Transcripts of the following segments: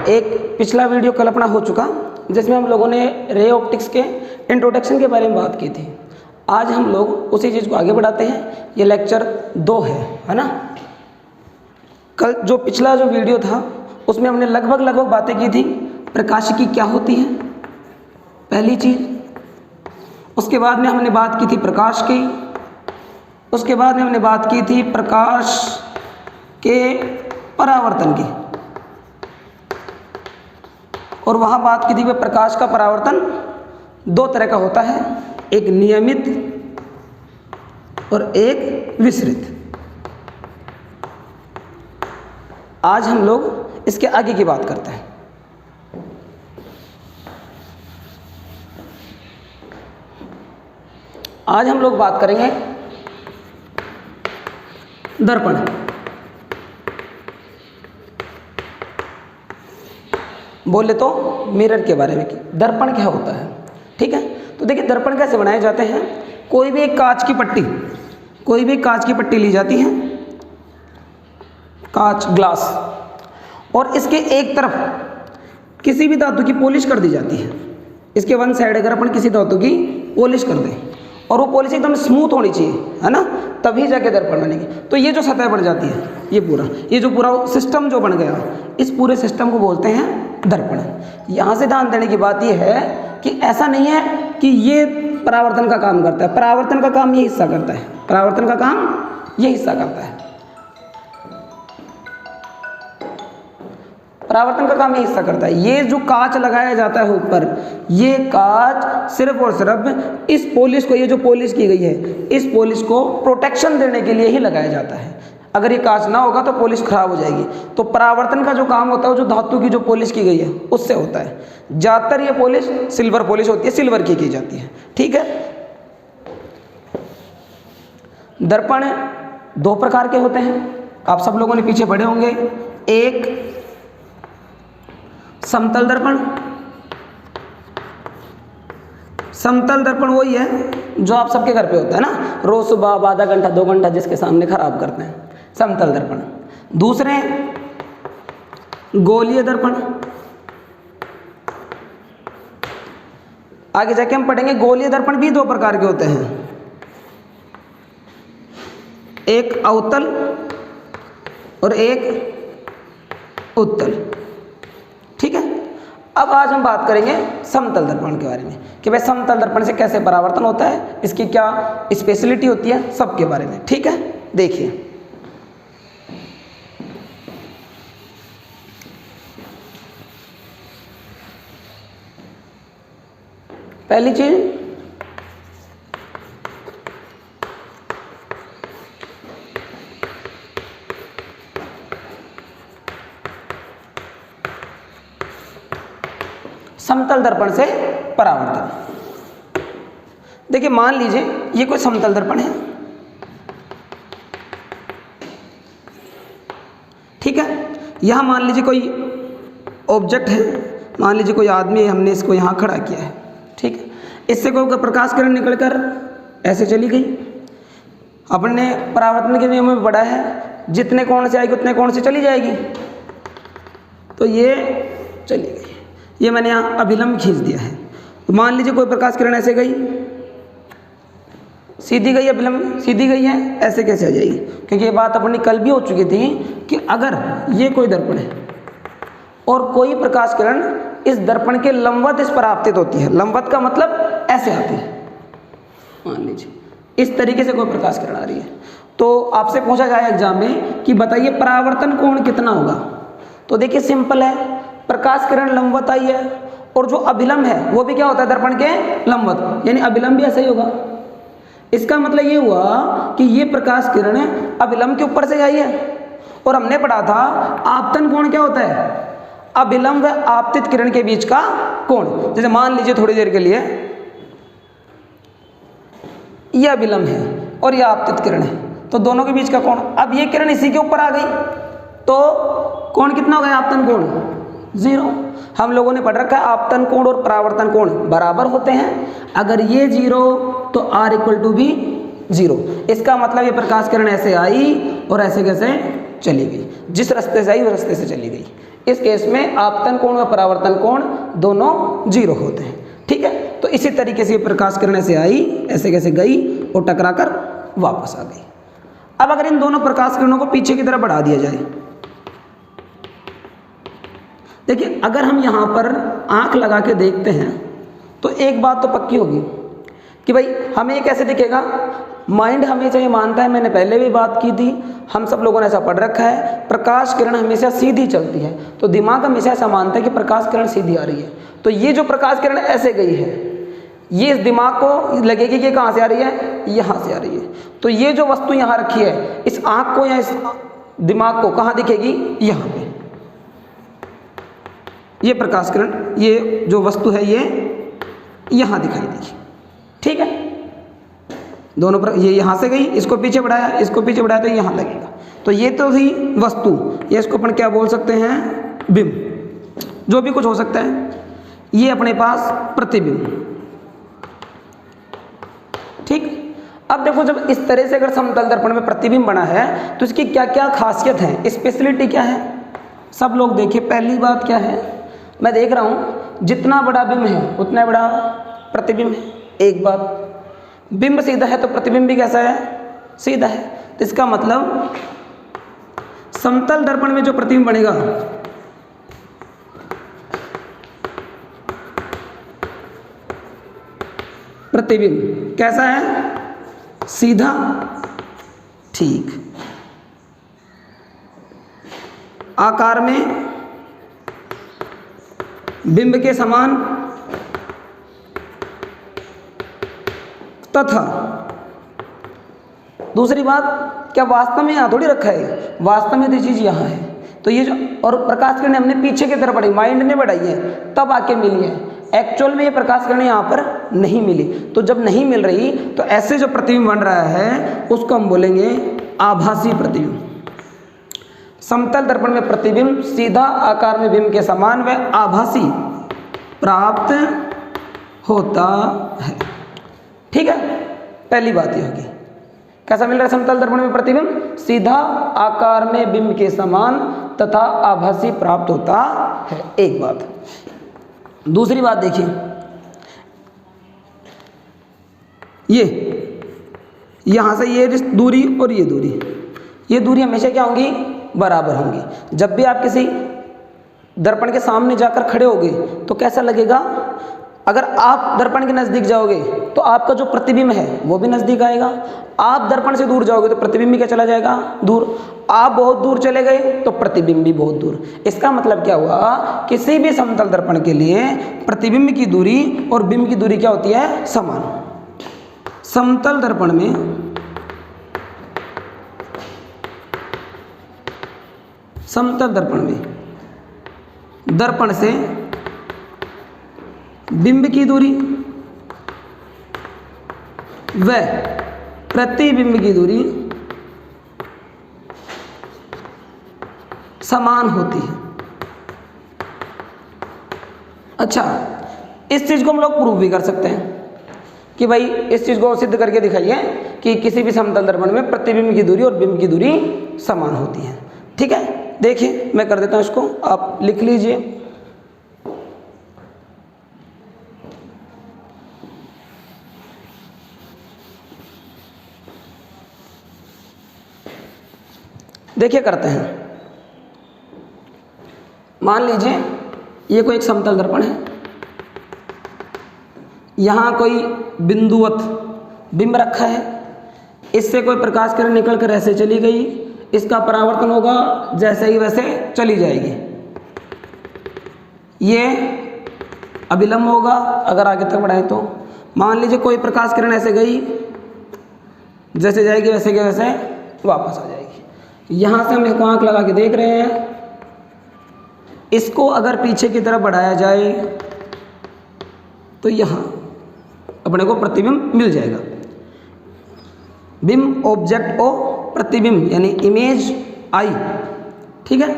एक पिछला वीडियो कल अपना हो चुका जिसमें हम लोगों ने रे ऑप्टिक्स के इंट्रोडक्शन के बारे में बात की थी। आज हम लोग उसी चीज़ को आगे बढ़ाते हैं। ये लेक्चर 2 है ना। कल जो पिछला जो वीडियो था उसमें हमने लगभग बातें की थी। प्रकाशिकी क्या होती है पहली चीज़, उसके बाद में हमने बात की थी प्रकाश की, उसके बाद में हमने बात की थी प्रकाश के परावर्तन की, और वहाँ बात की थी कि प्रकाश का परावर्तन 2 तरह का होता है, एक नियमित और एक विसरित। आज हम लोग इसके आगे की बात करते हैं। आज हम लोग बात करेंगे दर्पण। बोले तो मिरर के बारे में कि दर्पण क्या होता है। ठीक है, तो देखिए दर्पण कैसे बनाए जाते हैं। कोई भी एक कांच की पट्टी ली जाती है, कांच ग्लास, और इसके एक तरफ किसी भी धातु की पॉलिश कर दी जाती है। इसके वन साइड अगर अपन किसी धातु की पॉलिश कर दें और वो पॉलिश एकदम स्मूथ होनी चाहिए, है ना, तभी जाके दर्पण बनेगी। तो ये जो सतह बन जाती है, ये जो पूरा सिस्टम जो बन गया, इस पूरे सिस्टम को बोलते हैं दर्पण। यहाँ से ध्यान देने की बात यह है कि ऐसा नहीं है कि ये परावर्तन का काम करता है। परावर्तन का काम ये हिस्सा करता है, परावर्तन का काम ये हिस्सा करता है, परावर्तन का काम ये हिस्सा करता है। ये जो कांच लगाया जाता है ऊपर, ये कांच सिर्फ और सिर्फ इस पॉलिश को, ये जो पॉलिश की गई है, इस पॉलिश को प्रोटेक्शन देने के लिए ही लगाया जाता है। अगर ये कांच ना होगा तो पॉलिश खराब हो जाएगी। तो परावर्तन का जो काम होता है वो जो धातु की जो पॉलिश की गई है उससे होता है। ज़्यादातर ये पॉलिश सिल्वर पॉलिश होती है, सिल्वर की जाती है। ठीक है, दर्पण 2 प्रकार के होते हैं, आप सब लोगों ने पीछे पढ़े होंगे। एक समतल दर्पण। समतल दर्पण वही है जो आप सबके घर पे होता है ना, रोज सुबह आधा घंटा 2 घंटा जिसके सामने खराब करते हैं, समतल दर्पण। दूसरे गोलीय दर्पण। आगे जाके हम पढ़ेंगे गोलीय दर्पण भी 2 प्रकार के होते हैं, एक अवतल और एक उत्तल। ठीक है, अब आज हम बात करेंगे समतल दर्पण के बारे में कि भाई समतल दर्पण से कैसे परावर्तन होता है, इसकी क्या स्पेशलिटी होती है, सब के बारे में। ठीक है, देखिए पहली चीज समतल दर्पण से परावर्तन। देखिए मान लीजिए ये कोई समतल दर्पण है, ठीक है। यहां मान लीजिए कोई ऑब्जेक्ट है, मान लीजिए कोई आदमी है, हमने इसको यहां खड़ा किया है, ठीक है। इससे कोई प्रकाश किरण निकलकर ऐसे चली गई। अपने परावर्तन के नियम में पढ़ा है, जितने कोण से आएगी उतने कोण से चली जाएगी। तो ये चली गई, ये मैंने यहाँ अभिलंब खींच दिया है। तो मान लीजिए कोई प्रकाश किरण ऐसे गई, सीधी गई, अभिलंब सीधी गई है, ऐसे कैसे आ जाएगी? क्योंकि ये बात अपनी कल भी हो चुकी थी कि अगर ये कोई दर्पण है और कोई प्रकाश किरण इस दर्पण के लंबवत इस पर आपतित होती है, लंबवत का मतलब ऐसे आती है, मान लीजिए इस तरीके से कोई प्रकाश किरण आ रही है, तो आपसे पूछा जाए एग्जाम में कि बताइए परावर्तन कोण कितना होगा। तो देखिए सिंपल है, प्रकाश किरण लंबवत आई है और जो अभिलंब है वो भी क्या होता है दर्पण के लंबवत, यानी अभिलंब भी ऐसा ही होगा। इसका मतलब ये हुआ कि ये प्रकाश किरण अभिलंब के ऊपर से आई है। और हमने पढ़ा था आपतन कोण क्या होता है, अभिलंब व आपतित किरण के बीच का कोण। जैसे मान लीजिए थोड़ी देर के लिए यह अभिलंब है और यह आपतित किरण है, तो दोनों के बीच का कोण, अब ये किरण इसी के ऊपर आ गई तो कोण कितना हो गया, आपतन कोण 0। हम लोगों ने पढ़ रखा है आपतन कोण और परावर्तन कोण बराबर होते हैं। अगर ये 0 तो R = भी 0। इसका मतलब ये प्रकाश किरण ऐसे आई और ऐसे कैसे चली गई, जिस रास्ते से आई उस रास्ते से चली गई। इस केस में आपतन कोण व परावर्तन कोण दोनों 0 होते हैं। ठीक है, तो इसी तरीके से प्रकाश किरण ऐसे आई, ऐसे कैसे गई और टकराकर वापस आ गई। अब अगर इन दोनों प्रकाश किरणों को पीछे की तरफ बढ़ा दिया जाए, देखिए अगर हम यहाँ पर आंख लगा के देखते हैं तो एक बात तो पक्की होगी कि भाई हमें ये कैसे दिखेगा। माइंड हमेशा ये मानता है, मैंने पहले भी बात की थी, हम सब लोगों ने ऐसा पढ़ रखा है, प्रकाश किरण हमेशा सीधी चलती है। तो दिमाग हमेशा ऐसा मानता है कि प्रकाश किरण सीधी आ रही है। तो ये जो प्रकाश किरण ऐसे गई है, ये इस दिमाग को लगेगी कि कहाँ से आ रही है, यहाँ से आ रही है। तो ये जो वस्तु यहाँ रखी है, इस आँख को या इस दिमाग को कहाँ दिखेगी, यहाँ पे। ये प्रकाश किरण, ये जो वस्तु है ये यहाँ दिखाई देगी। ठीक है, दोनों पर ये यहाँ से गई, इसको पीछे बढ़ाया, इसको पीछे बढ़ाया तो यहाँ लगेगा। तो ये तो थी वस्तु, ये इसको अपन क्या बोल सकते हैं, बिंब, जो भी कुछ हो सकता है। ये अपने पास प्रतिबिंब। ठीक, अब देखो जब इस तरह से अगर समतल दर्पण में प्रतिबिंब बना है तो इसकी क्या क्या खासियत है, स्पेशलिटी क्या है, सब लोग देखिए। पहली बात क्या है, मैं देख रहा हूँ जितना बड़ा बिंब है उतना बड़ा प्रतिबिंब है। एक बात, बिंब सीधा है तो प्रतिबिंब भी कैसा है, सीधा है। तो इसका मतलब समतल दर्पण में जो प्रतिबिंब बनेगा प्रतिबिंब कैसा है, सीधा। ठीक, आकार में बिंब के समान तथा दूसरी बात, क्या वास्तव में यहाँ थोड़ी रखा है, वास्तव में तो चीज़ यहाँ है। तो ये जो और प्रकाश किरण हमने पीछे की तरफ बढ़ाई, माइंड ने बढ़ाई है तब आके मिली है। एक्चुअल में ये प्रकाश किरण यहाँ पर नहीं मिली। तो जब नहीं मिल रही तो ऐसे जो प्रतिबिंब बन रहा है उसको हम बोलेंगे आभासी प्रतिबिंब। समतल दर्पण में प्रतिबिंब सीधा आकार में बिंब के समान व आभासी प्राप्त होता है। ठीक है, पहली बात ये होगी, कैसा मिल रहा है समतल दर्पण में प्रतिबिंब, सीधा आकार में बिंब के समान तथा आभासी प्राप्त होता है। एक बात। दूसरी बात देखिए, ये यहां से ये दूरी और ये दूरी हमेशा क्या होंगी, बराबर होंगी। जब भी आप किसी दर्पण के सामने जाकर खड़े होगे तो कैसा लगेगा, अगर आप दर्पण के नज़दीक जाओगे तो आपका जो प्रतिबिंब है वो भी नज़दीक आएगा। आप दर्पण से दूर जाओगे तो प्रतिबिंब भी क्या चला जाएगा, दूर। आप बहुत दूर चले गए तो प्रतिबिंब भी बहुत दूर। इसका मतलब क्या हुआ, किसी भी समतल दर्पण के लिए प्रतिबिंब की दूरी और बिंब की दूरी क्या होती है, समान। समतल दर्पण में दर्पण से बिंब की दूरी व प्रतिबिंब की दूरी समान होती है। अच्छा, इस चीज़ को हम लोग प्रूव भी कर सकते हैं कि भाई इस चीज़ को सिद्ध करके दिखाइए कि किसी भी समतल दर्पण में प्रतिबिंब की दूरी और बिंब की दूरी समान होती है। ठीक है, देखिए मैं कर देता हूँ इसको, आप लिख लीजिए। देखिए करते हैं, मान लीजिए ये कोई एक समतल दर्पण है, यहाँ कोई बिंदुवत बिंब रखा है, इससे कोई प्रकाश किरण निकल कर ऐसे चली गई, इसका परावर्तन होगा जैसे ही वैसे चली जाएगी। ये अभिलंब होगा अगर आगे तक बढ़ाएं तो। मान लीजिए कोई प्रकाश किरण ऐसे गई, जैसे जाएगी वैसे के वैसे वापस आ जाएगी। यहाँ से हम इसको आँख लगा के देख रहे हैं, इसको अगर पीछे की तरफ बढ़ाया जाए तो यहाँ अपने को प्रतिबिंब मिल जाएगा। बिंब ऑब्जेक्ट ओ प्रतिबिंब यानी इमेज आई। ठीक है,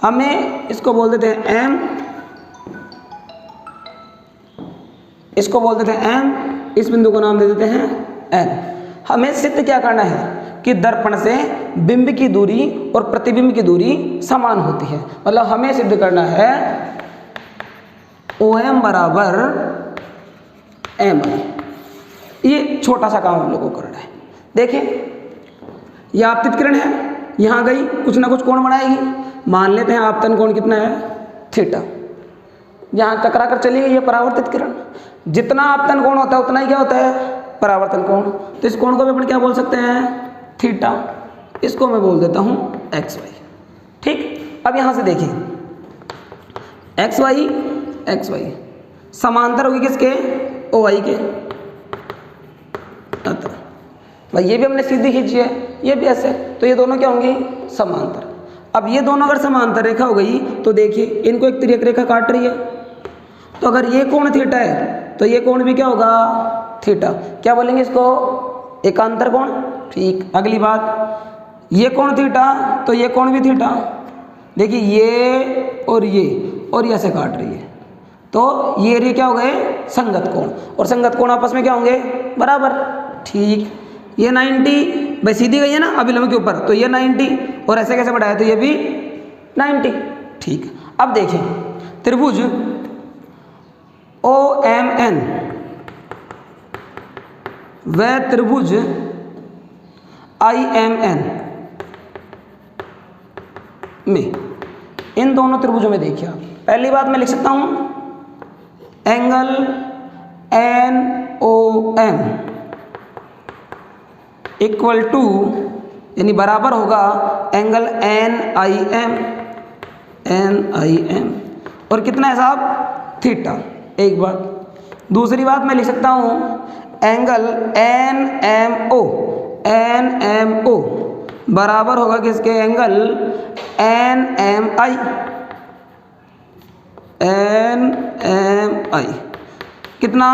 हमें इसको बोल देते हैं एम, इसको बोल देते हैं एम, इस बिंदु को नाम दे देते हैं एन। हमें सिद्ध क्या करना है कि दर्पण से बिंब की दूरी और प्रतिबिंब की दूरी समान होती है। मतलब हमें सिद्ध करना है OM बराबर MI। ये छोटा सा काम हम लोगों को करना है। देखिए यह आपतित किरण है, यहाँ गई कुछ ना कुछ कोण बनाएगी। मान लेते हैं आपतन कोण कितना है थीटा। यहाँ टकरा कर चली गई है परावर्तित किरण। जितना आपतन कोण होता है उतना ही क्या होता है परावर्तन कोण। तो इस कोण को भी अपन क्या बोल सकते हैं थीटा। इसको मैं बोल देता हूँ XY। ठीक, अब यहाँ से देखिए XY समांतर होगी किसके OI के। अतः भाई ये भी हमने सीधी खींची है, ये भी ऐसे, तो ये दोनों क्या होंगी समांतर। अब ये दोनों अगर समांतर रेखा हो गई तो देखिए इनको एक तिर्यक रेखा काट रही है। तो अगर ये कोण थीटा है तो ये कोण भी क्या होगा थीटा। क्या बोलेंगे इसको एकांतर कोण। ठीक, अगली बात ये कोण थीटा तो ये कोण भी थीटा। देखिए ये और ये ऐसे काट रही है तो ये क्या हो गए संगत कोण, और संगत कोण आपस में क्या होंगे बराबर। ठीक, ये 90 भाई सीधी गई है ना अभिलंब के ऊपर, तो ये 90 और ऐसे कैसे बढ़ाया तो ये भी 90। ठीक, अब देखें त्रिभुज OMN व त्रिभुज IMN में, इन दोनों त्रिभुजों में देखिए आप पहली बात मैं लिख सकता हूं एंगल NOM इक्वल टू यानी बराबर होगा एंगल NIM और कितना है साहब थीटा। एक बात। दूसरी बात मैं लिख सकता हूँ एंगल NMO बराबर होगा किसके एंगल NMI कितना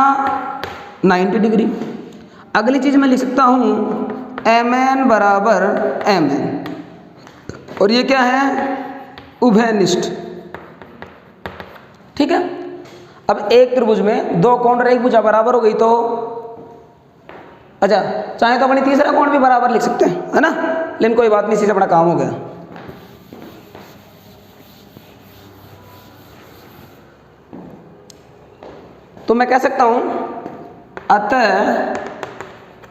90 डिग्री। अगली चीज़ मैं लिख सकता हूँ MN बराबर MN और ये क्या है उभयनिष्ठ। ठीक है, अब एक त्रिभुज में दो कोण और एक भुजा बराबर हो गई तो अच्छा चाहे तो अपनी तीसरा कोण भी बराबर लिख सकते हैं है ना, लेकिन कोई बात नहीं, इसी से अपना काम हो गया। तो मैं कह सकता हूं अतः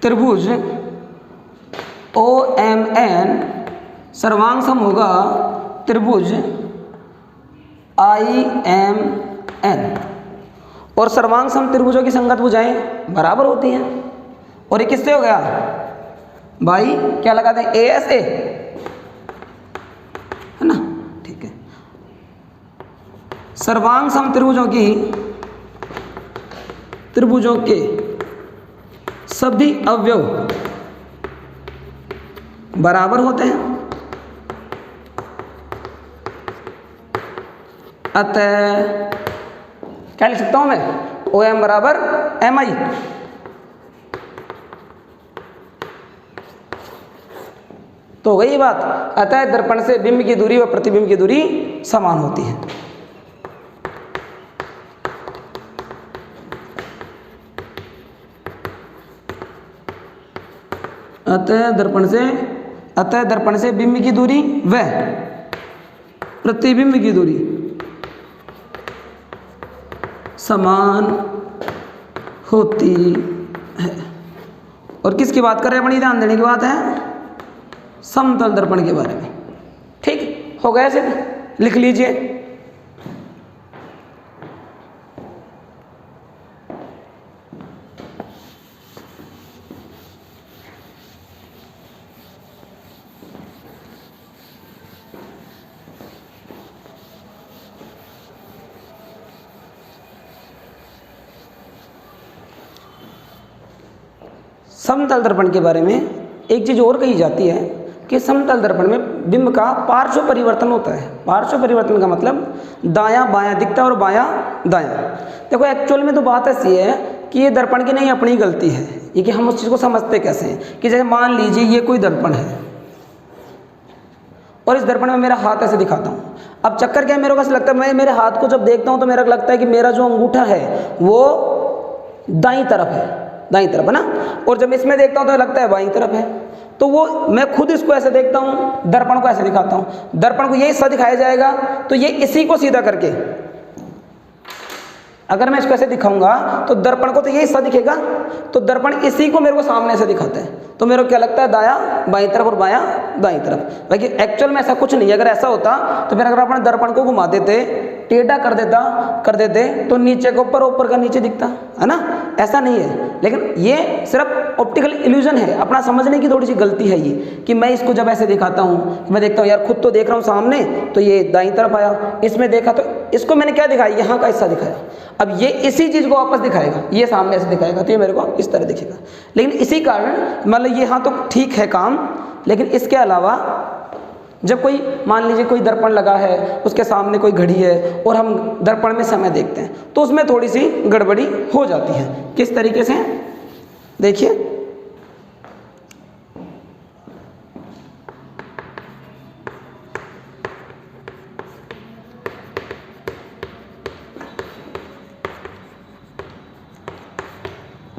त्रिभुज OMN सर्वांग सम होगा त्रिभुज IMN और सर्वांग सम त्रिभुजों की संगत भुजाएं बराबर होती हैं। और ये किससे हो गया भाई, क्या लगा दें ASA है ना। ठीक है, सर्वांग सम त्रिभुजों के सभी अवयव बराबर होते हैं, अतः क्या लिख सकता हूं मैं OM बराबर MI। तो हो गई ये बात, अतः दर्पण से बिंब की दूरी व प्रतिबिंब की दूरी समान होती है। अतः दर्पण से बिंब की दूरी व प्रतिबिंब की दूरी समान होती है। और किसकी बात कर रहे हैं, बड़ी ध्यान देने की बात है, समतल दर्पण के बारे में। ठीक हो गया, सिर्फ लिख लीजिए। समतल दर्पण के बारे में एक चीज़ और कही जाती है कि समतल दर्पण में बिंब का पार्श्व परिवर्तन होता है। पार्श्व परिवर्तन का मतलब दायां बायां दिखता है और बायां दायां। देखो एक्चुअल में तो बात ऐसी है कि ये दर्पण की नहीं अपनी गलती है, ये कि हम उस चीज़ को समझते कैसे हैं कि जैसे मान लीजिए ये कोई दर्पण है और इस दर्पण में मेरा हाथ ऐसे दिखाता हूँ। अब चक्कर क्या है, मेरे को ऐसा लगता है, मैं मेरे हाथ को जब देखता हूँ तो मेरा लगता है कि मेरा जो अंगूठा है वो दाईं तरफ है, दाईं तरफ है ना, और जब इसमें देखता हूँ तो लगता है बाईं तरफ है। तो वो मैं खुद इसको ऐसे देखता हूँ, दर्पण को ऐसे दिखाता हूँ, दर्पण को ये हिस्सा दिखाया जाएगा तो ये इसी को सीधा करके, अगर मैं इसको ऐसे दिखाऊंगा तो दर्पण को तो ये हिस्सा दिखेगा, तो दर्पण इसी को मेरे को सामने से दिखाता है, तो मेरे को क्या लगता है दायां बाईं तरफ और बायां दाईं तरफ। बाकी एक्चुअल में ऐसा कुछ नहीं है। अगर ऐसा होता तो फिर अगर अपने दर्पण को घुमा देते, टेढ़ा कर देते तो नीचे का ऊपर, ऊपर का नीचे दिखता है ना, ऐसा नहीं है। लेकिन ये सिर्फ ऑप्टिकल इल्यूजन है, अपना समझने की थोड़ी सी गलती है ये, कि मैं इसको जब ऐसे दिखाता हूँ, मैं देखता हूँ यार खुद तो देख रहा हूँ सामने, तो ये दाईं तरफ आया, इसमें देखा तो इसको मैंने क्या दिखाया, यहाँ का हिस्सा दिखाया, अब ये इसी चीज़ को वापस दिखाएगा, ये सामने ऐसे दिखाएगा तो ये मेरे को इस तरह दिखेगा। लेकिन इसी कारण मतलब ये हाँ तो ठीक है काम, लेकिन इसके अलावा जब कोई मान लीजिए कोई दर्पण लगा है, उसके सामने कोई घड़ी है और हम दर्पण में समय देखते हैं तो उसमें थोड़ी सी गड़बड़ी हो जाती है। किस तरीके से देखिए,